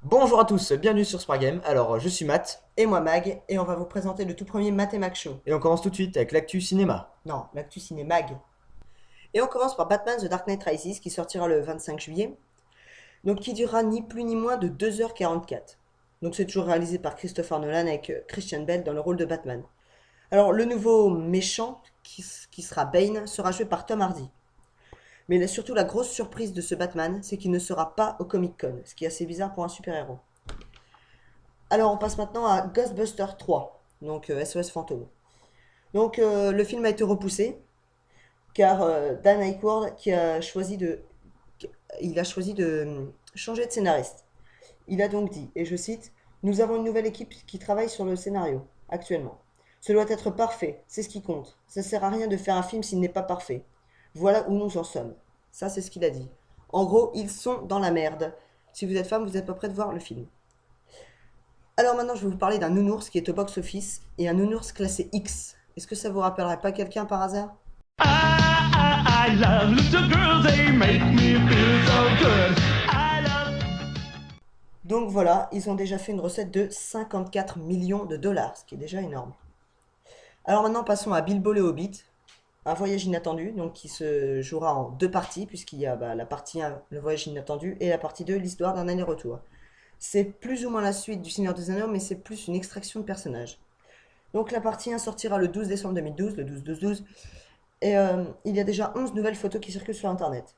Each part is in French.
Bonjour à tous, bienvenue sur Spargame. Alors, je suis Matt, Et moi Mag, et on va vous présenter le tout premier Matt et Mag Show. et on commence tout de suite avec l'actu cinéma. Non, l'actu ciné Mag. Et on commence par Batman The Dark Knight Rises qui sortira le 25 juillet. Donc qui durera ni plus ni moins de 2h44. Donc c'est toujours réalisé par Christopher Nolan avec Christian Bale dans le rôle de Batman. Alors le nouveau méchant qui sera Bane sera joué par Tom Hardy. Mais surtout la grosse surprise de ce Batman, c'est qu'il ne sera pas au Comic Con, ce qui est assez bizarre pour un super-héros. Alors on passe maintenant à Ghostbusters 3, donc SOS Fantôme. Donc le film a été repoussé car Dan Aykroyd il a choisi de changer de scénariste. Il a donc dit, et je cite, nous avons une nouvelle équipe qui travaille sur le scénario actuellement. Ce doit être parfait, c'est ce qui compte. Ça sert à rien de faire un film s'il n'est pas parfait. Voilà où nous en sommes. Ça c'est ce qu'il a dit. En gros, ils sont dans la merde. Si vous êtes fan, vous n'êtes pas prêt de voir le film. Alors maintenant, je vais vous parler d'un nounours qui est au box-office et un nounours classé X. Est-ce que ça vous rappellerait pas quelqu'un par hasard? I love little girls, they make me feel so good. I love. Donc voilà, ils ont déjà fait une recette de 54 millions de dollars, ce qui est déjà énorme. Alors maintenant, passons à Bilbo le Hobbit, un voyage inattendu, donc qui se jouera en deux parties, puisqu'il y a la partie 1, le voyage inattendu, et la partie 2, l'histoire d'un aller-retour. C'est plus ou moins la suite du Seigneur des Anneaux, mais c'est plus une extraction de personnages. Donc la partie 1 sortira le 12 décembre 2012, le 12-12-12, et il y a déjà 11 nouvelles photos qui circulent sur Internet.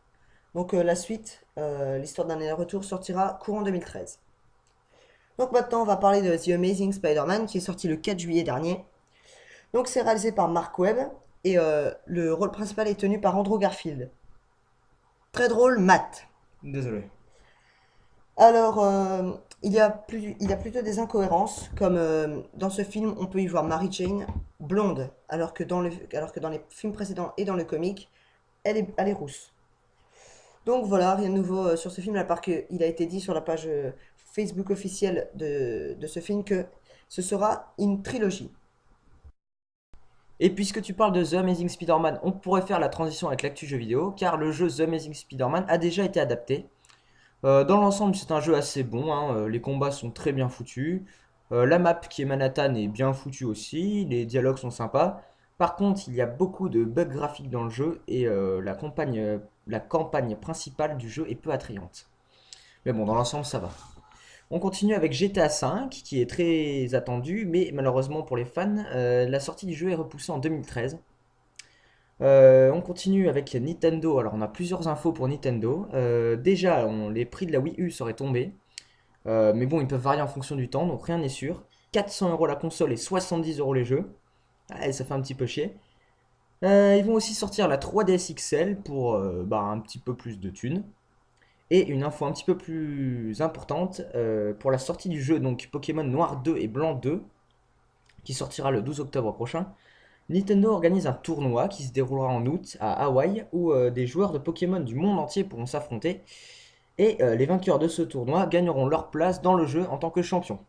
Donc la suite, l'histoire d'un aller-retour, sortira courant 2013. Donc maintenant, on va parler de The Amazing Spider-Man, qui est sorti le 4 juillet dernier. Donc c'est réalisé par Mark Webb, et le rôle principal est tenu par Andrew Garfield. Très drôle, Matt. Désolé. Alors, il y a plutôt des incohérences, comme dans ce film, on peut y voir Mary Jane blonde, alors que dans les films précédents et dans le comic, elle est rousse. Donc voilà, rien de nouveau sur ce film, à part qu'il a été dit sur la page Facebook officielle de ce film que ce sera une trilogie. Et puisque tu parles de The Amazing Spider-Man, on pourrait faire la transition avec l'actu jeu vidéo, car le jeu The Amazing Spider-Man a déjà été adapté. Dans l'ensemble, c'est un jeu assez bon, hein, les combats sont très bien foutus. La map qui est Manhattan est bien foutue aussi, les dialogues sont sympas. Par contre, il y a beaucoup de bugs graphiques dans le jeu et la campagne principale du jeu est peu attrayante. Mais bon, dans l'ensemble, ça va. On continue avec GTA V, qui est très attendu, mais malheureusement pour les fans, la sortie du jeu est repoussée en 2013. On continue avec Nintendo. Alors, on a plusieurs infos pour Nintendo. Déjà, les prix de la Wii U seraient tombés. Mais bon, ils peuvent varier en fonction du temps, donc rien n'est sûr. 400 € la console et 70 € les jeux. Ah, ça fait un petit peu chier. Ils vont aussi sortir la 3DS XL pour un petit peu plus de thunes. Et une info un petit peu plus importante, pour la sortie du jeu, donc Pokémon Noir 2 et Blanc 2, qui sortira le 12 octobre prochain. Nintendo organise un tournoi qui se déroulera en août à Hawaï où des joueurs de Pokémon du monde entier pourront s'affronter et les vainqueurs de ce tournoi gagneront leur place dans le jeu en tant que champions.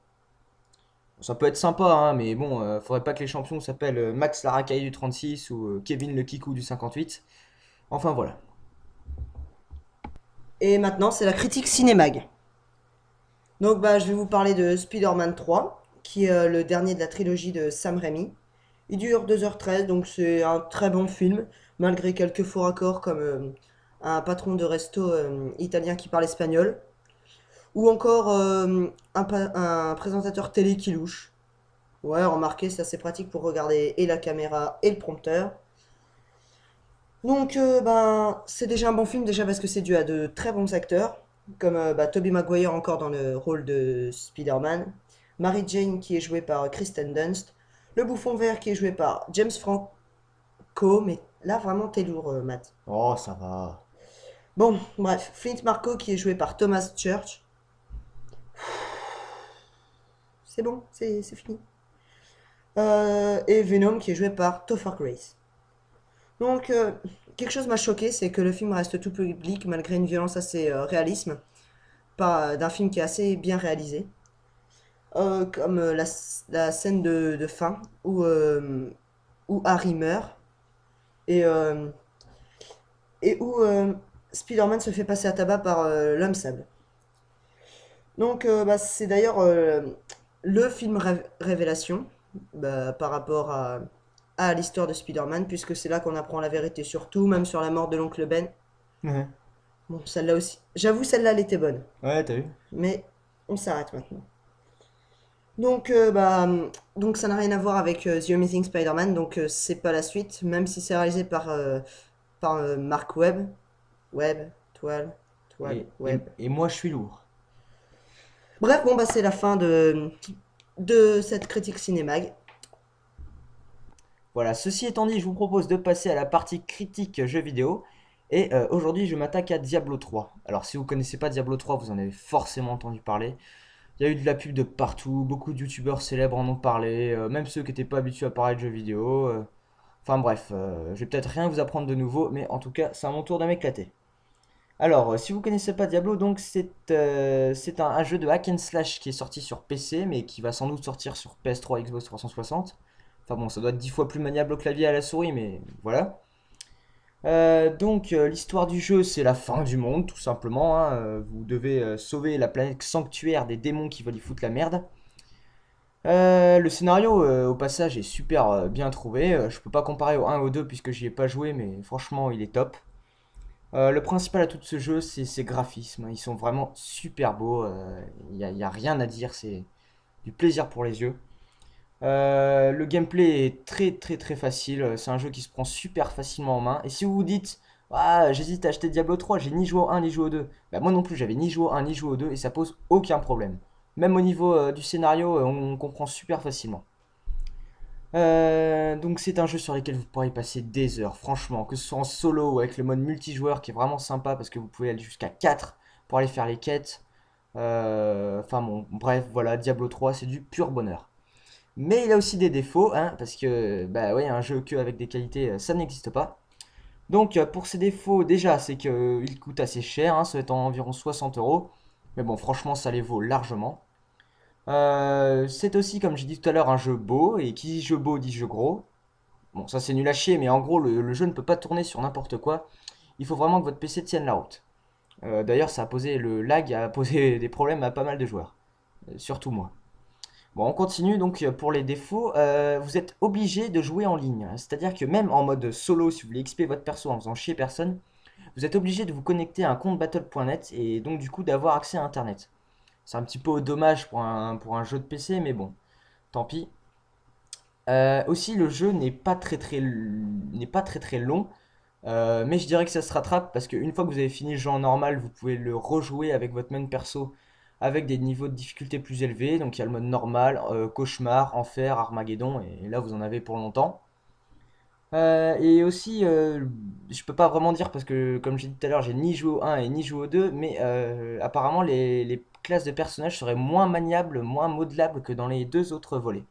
Ça peut être sympa, hein, mais bon, faudrait pas que les champions s'appellent Max Larakaï du 36 ou Kevin le Kikou du 58. Enfin voilà. Et maintenant, c'est la critique Cinémag. Donc je vais vous parler de Spider-Man 3, qui est le dernier de la trilogie de Sam Raimi. Il dure 2h13, donc c'est un très bon film, malgré quelques faux raccords comme un patron de resto italien qui parle espagnol, ou encore un présentateur télé qui louche. Ouais, remarquez, c'est assez pratique pour regarder et la caméra et le prompteur. Donc c'est déjà un bon film, déjà parce que c'est dû à de très bons acteurs, comme Tobey Maguire encore dans le rôle de Spider-Man, Mary Jane qui est jouée par Kristen Dunst, le bouffon vert qui est joué par James Franco, mais là vraiment t'es lourd, Matt. Oh, ça va. Bon, bref, Flint Marco qui est joué par Thomas Church. C'est bon, c'est fini. Et Venom qui est joué par Topher Grace. Donc, quelque chose m'a choqué, c'est que le film reste tout public malgré une violence assez réalisme. d'un film qui est assez bien réalisé. Comme la scène de fin où Harry meurt et, euh, et où Spider-Man se fait passer à tabac par l'homme sable. Donc bah, c'est d'ailleurs le film révélation par rapport à l'histoire de Spider-Man, puisque c'est là qu'on apprend la vérité sur tout, même sur la mort de l'oncle Ben. Ouais, Bon, celle-là aussi. J'avoue, celle-là, elle était bonne. ouais, t'as vu? Mais on s'arrête maintenant. Donc, donc ça n'a rien à voir avec The Amazing Spider-Man, donc c'est pas la suite, même si c'est réalisé par Mark Webb. Webb, toile, Webb. Et moi, je suis lourd. Bref, bon, bah c'est la fin de cette critique cinémag. Voilà, ceci étant dit, je vous propose de passer à la partie critique jeux vidéo. Et aujourd'hui, je m'attaque à Diablo 3. Alors, si vous connaissez pas Diablo 3, vous en avez forcément entendu parler. Il y a eu de la pub de partout, beaucoup de youtubeurs célèbres en ont parlé, même ceux qui n'étaient pas habitués à parler de jeux vidéo. Enfin bref, je vais peut-être rien vous apprendre de nouveau, mais en tout cas, c'est à mon tour de m'éclater. Alors, si vous connaissez pas Diablo, donc c'est un jeu de hack and slash qui est sorti sur PC, mais qui va sans doute sortir sur PS3, Xbox 360. Enfin bon, ça doit être 10 fois plus maniable au clavier et à la souris, mais voilà. L'histoire du jeu, c'est la fin du monde, tout simplement, hein. Vous devez sauver la planète sanctuaire des démons qui veulent y foutre la merde. Le scénario, au passage, est super bien trouvé. Je peux pas comparer au 1 et au 2 puisque j'y ai pas joué, mais franchement, il est top. Le principal atout de ce jeu, c'est ses graphismes. Ils sont vraiment super beaux. Y a rien à dire, c'est du plaisir pour les yeux. Le gameplay est très très très facile. C'est un jeu qui se prend super facilement en main. Et si vous vous dites, ah, j'hésite à acheter Diablo 3, j'ai ni joué au 1 ni joué au 2. Bah, moi non plus, j'avais ni joué au 1 ni joué au 2 et ça pose aucun problème. Même au niveau du scénario, on comprend super facilement. Donc c'est un jeu sur lequel vous pourrez passer des heures, franchement, que ce soit en solo ou avec le mode multijoueur qui est vraiment sympa parce que vous pouvez aller jusqu'à 4 pour aller faire les quêtes. Enfin bon, bref, voilà, Diablo 3, c'est du pur bonheur. Mais il a aussi des défauts, hein, parce que bah ouais, un jeu que avec des qualités, ça n'existe pas. Donc pour ses défauts, déjà, c'est qu'il coûte assez cher, hein, ça va être environ 60 euros. Mais bon, franchement, ça les vaut largement. C'est aussi, comme j'ai dit tout à l'heure, un jeu beau, et qui dit jeu beau dit jeu gros. Bon, ça c'est nul à chier, mais en gros, le jeu ne peut pas tourner sur n'importe quoi. Il faut vraiment que votre PC tienne la route. D'ailleurs, le lag a posé des problèmes à pas mal de joueurs, surtout moi. Bon, on continue donc pour les défauts. Vous êtes obligé de jouer en ligne. C'est-à-dire que même en mode solo, si vous voulez XP votre perso en faisant chier personne, vous êtes obligé de vous connecter à un compte battle.net et donc du coup d'avoir accès à Internet. C'est un petit peu dommage pour un jeu de PC, mais bon, tant pis. Aussi, le jeu n'est pas très très long, mais je dirais que ça se rattrape parce qu'une fois que vous avez fini le jeu en normal, vous pouvez le rejouer avec votre main perso avec des niveaux de difficulté plus élevés. Donc il y a le mode normal, cauchemar, enfer, Armageddon, et là vous en avez pour longtemps. Et aussi, je peux pas vraiment dire parce que, comme j'ai dit tout à l'heure, j'ai ni joué au 1 et ni joué au 2, mais apparemment les classes de personnages seraient moins maniables, moins modelables que dans les deux autres volets.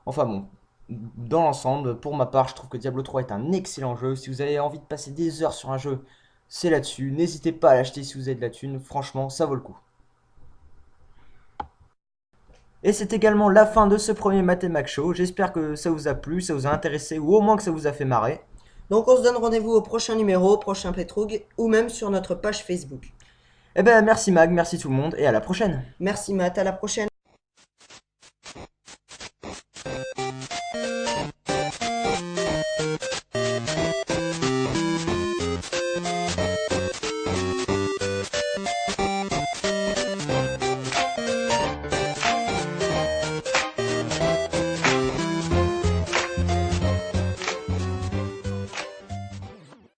Enfin bon, dans l'ensemble, pour ma part, je trouve que Diablo 3 est un excellent jeu. Si vous avez envie de passer des heures sur un jeu, c'est là-dessus. N'hésitez pas à l'acheter si vous avez de la thune, franchement, ça vaut le coup. Et c'est également la fin de ce premier Mac Show. J'espère que ça vous a plu, ça vous a intéressé ou au moins que ça vous a fait marrer. Donc on se donne rendez-vous au prochain numéro, au prochain Playthrough, ou même sur notre page Facebook. Eh ben merci Mag, merci tout le monde et à la prochaine. Merci Matt, à la prochaine.